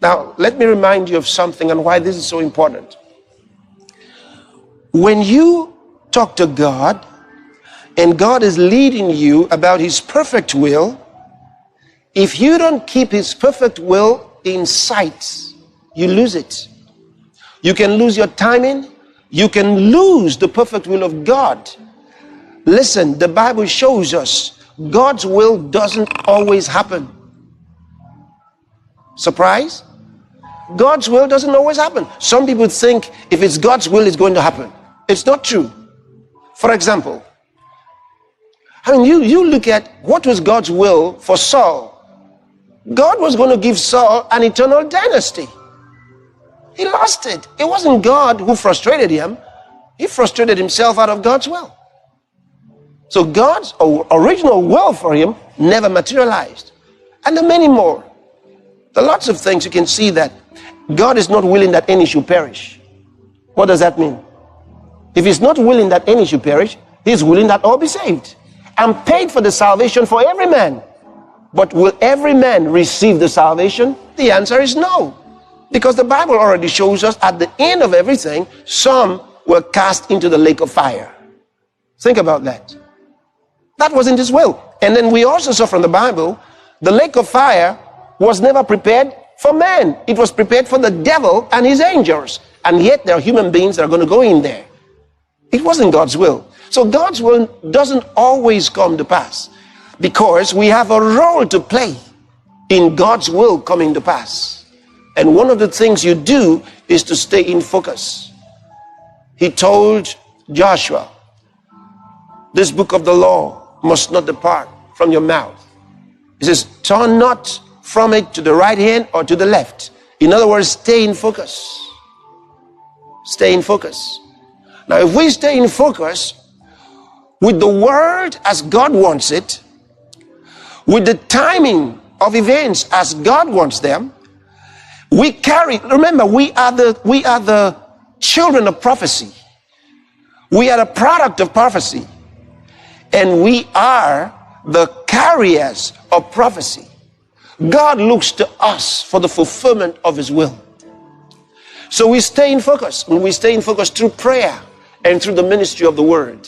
Now, let me remind you of something and why this is so important. When you talk to God and God is leading you about his perfect will, if you don't keep his perfect will in sight, you lose it. You can lose your timing. You can lose the perfect will of God. Listen, the Bible shows us God's will doesn't always happen. Surprise? God's will doesn't always happen. Some people think if it's God's will, it's going to happen. It's not true. For example, you look at what was God's will for Saul. God was going to give Saul an eternal dynasty. He lost it. It wasn't God who frustrated him. He frustrated himself out of God's will. So God's original will for him never materialized. And there are many more. There are lots of things you can see that God is not willing that any should perish. What does that mean? If he's not willing that any should perish, he's willing that all be saved. And paid for the salvation for every man. But will every man receive the salvation? The answer is no. Because the Bible already shows us at the end of everything, some were cast into the lake of fire. Think about that. That wasn't his will. And then we also saw from the Bible, the lake of fire was never prepared for man. It was prepared for the devil and his angels. And yet there are human beings that are going to go in there. It wasn't God's will. So God's will doesn't always come to pass, because we have a role to play in God's will coming to pass. And one of the things you do is to stay in focus. He told Joshua, this book of the law must not depart from your mouth. He says, turn not from it to the right hand or to the left. In other words, stay in focus. Stay in focus. Now, if we stay in focus with the word as God wants it, with the timing of events as God wants them, we carry, remember, we are the children of prophecy. We are a product of prophecy. And we are the carriers of prophecy. God looks to us for the fulfillment of his will. So we stay in focus. And we stay in focus through prayer and through the ministry of the word.